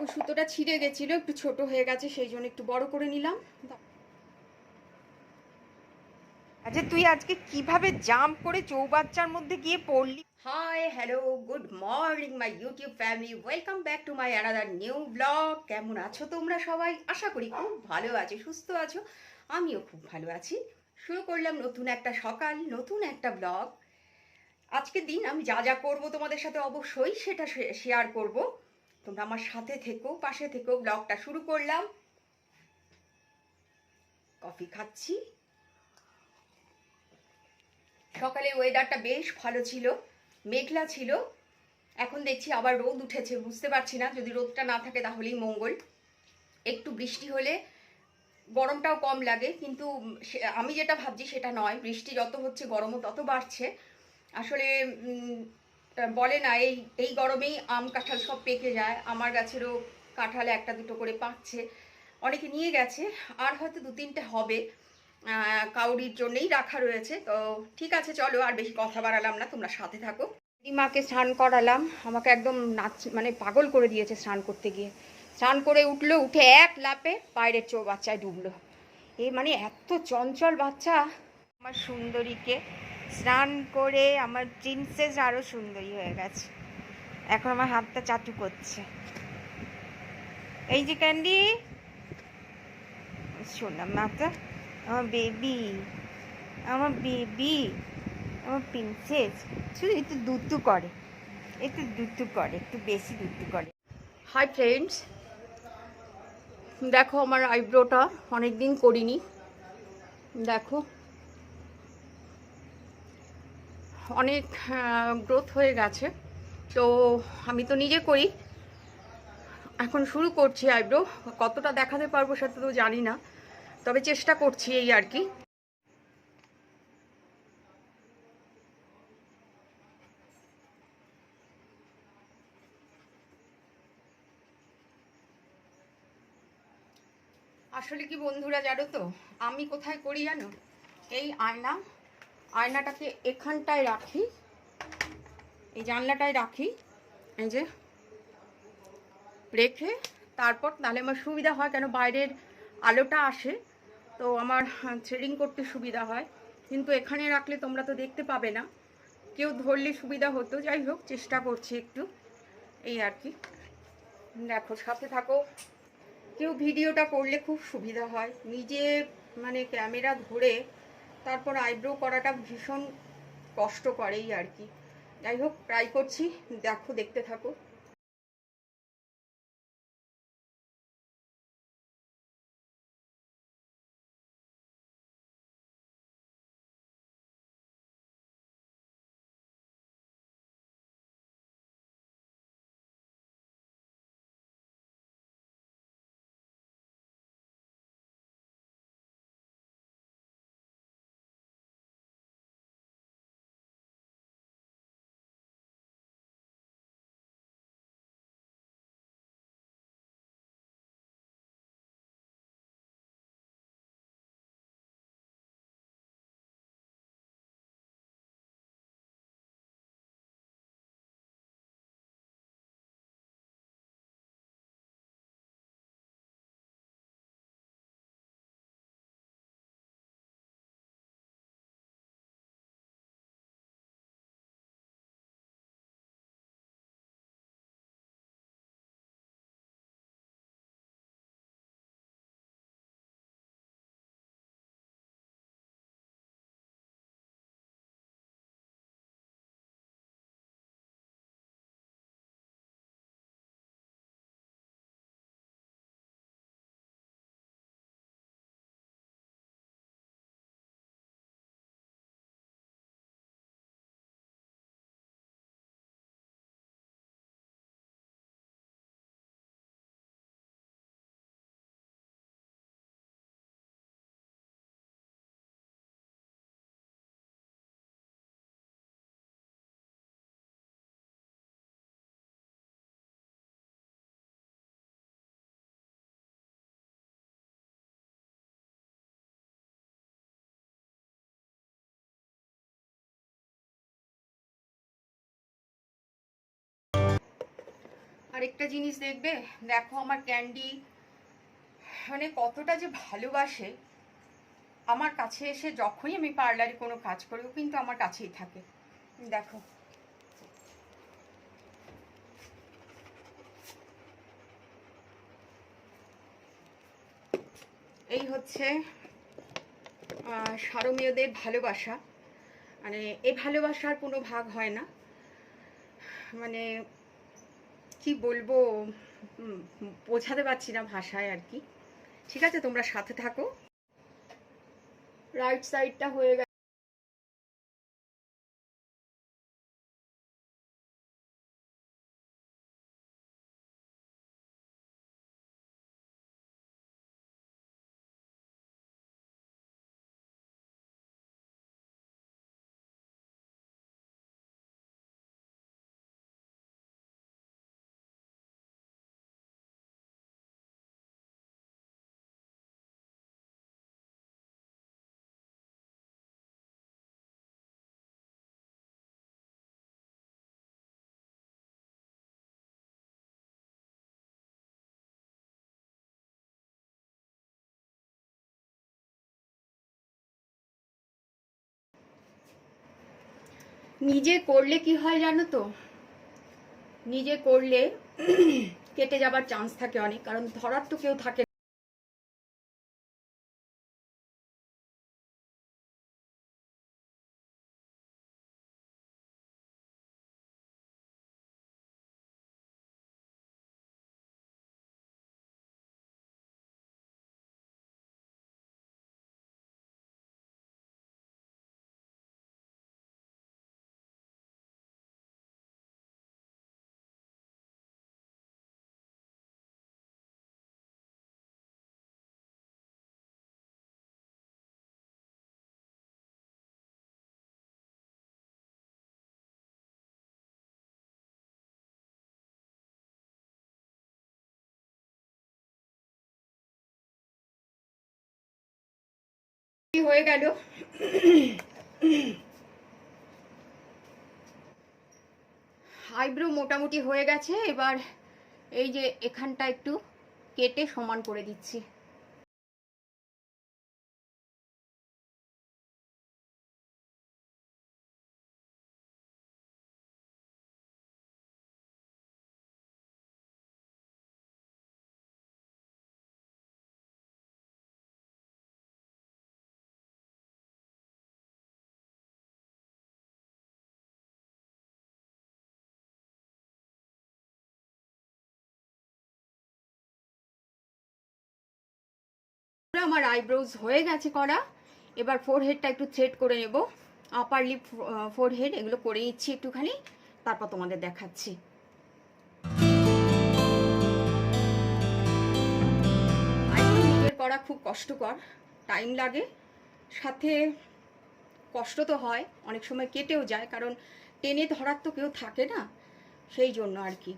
দেখো সুতোটা ছিঁড়ে গেছিল, একটু ছোট হয়ে গেছে, সেই জন্য একটু বড় করে নিলাম। আচ্ছা, তুই আজকে কিভাবে জাম্প করে চৌবাচ্চার মধ্যে গিয়ে পড়লি? Hi, hello, good morning my YouTube family, welcome back to my another new blog. কেমন আছো তোমরা সবাই? আশা করি খুব ভালো আছো, সুস্থ আছো। আমিও খুব ভালো আছি। শুরু করলাম নতুন একটা সকাল, নতুন একটা ব্লগ। আজকের দিন আমি যা যা করবো তোমাদের সাথে অবশ্যই সেটা শেয়ার করব। তোমরা আমার সাথে থেকো, পাশে থেকো। ব্লগটা শুরু করলাম। কফি খাচ্ছি। সকালে ওয়েদারটা বেশ ভালো ছিল, মেঘলা ছিল। এখন দেখছি আবার রোদ উঠেছে, বুঝতে পারছি না, যদি রোদটা না থাকে তাহলেই মঙ্গল। একটু বৃষ্টি হলে গরমটাও কম লাগে, কিন্তু আমি যেটা ভাবছি সেটা নয়। বৃষ্টি যত হচ্ছে গরমও তত বাড়ছে। আসলে বলে না, এই এই গরমেই আম কাঁঠাল সব পেকে যায়। আমার গাছেরও কাঁঠাল একটা দুটো করে পাকছে, অনেকে নিয়ে গেছে, আর হয়তো দু তিনটে হবে। কাউরির জন্যেই রাখা রয়েছে। তো ঠিক আছে, চলো আর বেশি কথা বাড়ালাম না, তোমরা সাথে থাকো। দিদিমাকে স্নান করালাম, আমাকে একদম নাচ মানে পাগল করে দিয়েছে স্নান করতে গিয়ে। স্নান করে উঠলো, উঠে এক লাপে বাইরের চৌবাচ্চায় ডুবলো। এ মানে এত চঞ্চল বাচ্চা। আমার সুন্দরীকে স্নান করে আমার প্রিন্সেস আরও সুন্দরী হয়ে গেছে। এখন আমার হাতটা চাটু করছে। এই যে ক্যান্ডি, শোনা মাতা, আমার বেবি, আমার বেবি, আমার প্রিন্সেস। শুধু একটু দুতু করে, একটু দুতু করে, একটু বেশি দুতু করে। হাই ফ্রেন্ডস, দেখো আমার আইব্রোটা অনেক দিন করিনি। দেখো অনেক গ্রোথ হয়ে গেছে। তো আমি তো নিজে করি, এখন শুরু করছি আইব্রো। কতটা দেখাতে পারবো সেটা তো জানি না, তবে চেষ্টা করছি এই আর কি। আসলে কি বন্ধুরা, জানো তো আমি কোথায় করি জানো? এই আয়নাটাকে এখানটায় রাখি, এই জানলাটায় রাখি, এই যে রেখে তারপর তাহলে আমার সুবিধা হয়, কেন বাইরের আলোটা আসে তো আমার থ্রেডিং করতে সুবিধা হয়। কিন্তু এখানে রাখলে তোমরা তো দেখতে পাবে না, কেউ ধরলে সুবিধা হতো। যাই হোক, চেষ্টা করছি একটু, এই আর কি। দেখো সাথে থাকো। কেউ ভিডিওটা করলে খুব সুবিধা হয়, নিজে মানে ক্যামেরা ধরে তারপর আইব্রো করাটা ভীষণ কষ্ট করে, এই আর কি। যাই হোক, ট্রাই করছি, দেখো, দেখতে থাকো। আরেকটা জিনিস দেখবে, দেখো আমার ক্যান্ডি মানে কতটা যে ভালোবাসে। আমার কাছে এসে যখনই আমি পার্লারে কোনো কাজ করি ও কিন্তু আমার কাছেই থাকে। দেখো এই হচ্ছে সারমেয়দের ভালোবাসা। মানে এই ভালোবাসার কোনো ভাগ হয় না, মানে কি বলবো, বোঝাতে পারছি না ভাষায় আর কি। ঠিক আছে, তোমরা সাথে থাকো। রাইট সাইডটা হয়ে গেছে। নিজে করলে কি হয় জানো তো, নিজে করলে কেটে যাবার চান্স থাকে অনেক, কারণ ধরার তো কেউ থাকে না। কি হয়ে গেল, আইব্রো মোটামুটি হয়ে গেছে। এবার এই যে এখানটা একটু কেটে সমান করে দিচ্ছি। আমার আইব্রোজ হয়ে গেছে করা। এবার ফোরহেডটা একটু থ্রেড করে নেব, আপার লিপ, ফোরহেড এগুলো করে নিচ্ছি একটুখানি, তারপর তোমাদের দেখাচ্ছি। আইব্রো নিজের করা খুব কষ্টকর, টাইম লাগে, সাথে কষ্ট তো হয়, অনেক সময় কেটেও যায়, কারণ টেনে ধরার তো কেউ থাকে না, সেই জন্য আর কি।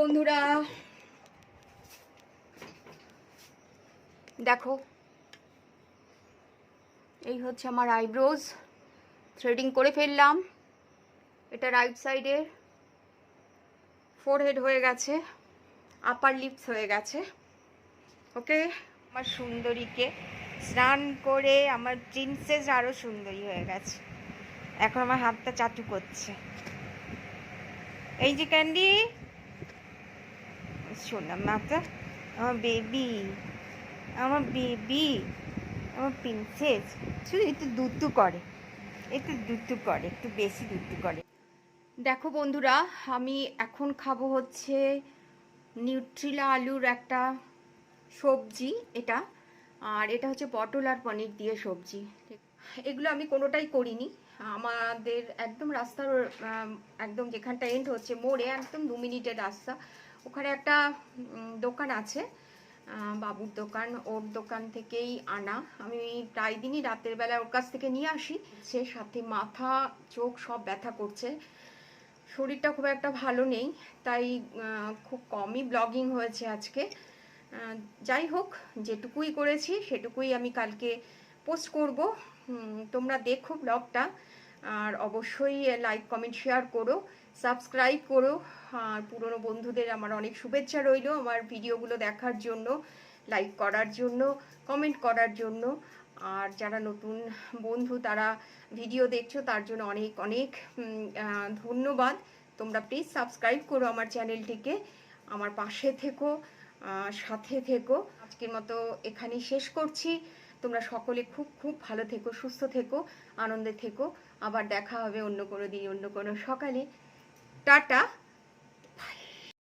বন্ধুরা দেখো, এই হচ্ছে আমার আইব্রোজ, থ্রেডিং করে ফেললাম। এটা রাইট সাইডের ফোরহেড হয়ে গেছে, আপার লিপস হয়ে গেছে। ওকে, আমার সুন্দরীকে স্নান করে আমার প্রিন্সেস আরও সুন্দরী হয়ে গেছে। এখন আমার হাতটা চাটু করছে। এই যে ক্যান্ডি, শোনা মাতা, আমার বেবি, আমার বেবি, আমার প্রিন্সেস শুধু একটু দুতু করে, একটু দুতু করে, একটু বেশি দুতু করে। দেখো বন্ধুরা, আমি এখন খাবো হচ্ছে নিউট্রিলা আলুর একটা সবজি এটা, আর এটা হচ্ছে পটল আর পনির দিয়ে সবজি। এগুলো আমি কোনোটাই করিনি, আমাদের একদম রাস্তার একদম যেখানটা এন্ড হচ্ছে মোড়ে একদম 2 মিনিটের রাস্তা, ওখানে একটা দোকান আছে, বাবুর দোকান, ওর দোকান থেকেই আনা। আমি প্রায় দিনই রাতের বেলা ওর কাছ থেকে নিয়ে আসি। সে সাথে মাথা চোখ সব ব্যথা করছে, শরীরটা খুব একটা ভালো নেই, তাই খুব কমই ব্লগিং হয়েছে আজকে। যাই হোক, যেটুকুই করেছি সেটুকুই আমি কালকে পোস্ট করব। তোমরা দেখো ব্লগটা, আর অবশ্যই লাইক কমেন্ট শেয়ার করো, সাবস্ক্রাইব করো। আর পুরনো বন্ধুদের আমার অনেক শুভেচ্ছা রইল আমার ভিডিওগুলো দেখার জন্য, লাইক করার জন্য, কমেন্ট করার জন্য। আর যারা নতুন বন্ধু তারা ভিডিও দেখছো তার জন্য অনেক অনেক ধন্যবাদ। তোমরা প্লিজ সাবস্ক্রাইব করো আমার চ্যানেলটিকে, আমার পাশে থেকো, সাথে থেকো। আজকের মতো এখানেই শেষ করছি। তোমরা সকলে খুব খুব ভালো থেকো, সুস্থ থেকো, আনন্দে থেকো। আবার দেখা হবে অন্য কোনো দিন, অন্য কোনো সকালে। টাটা।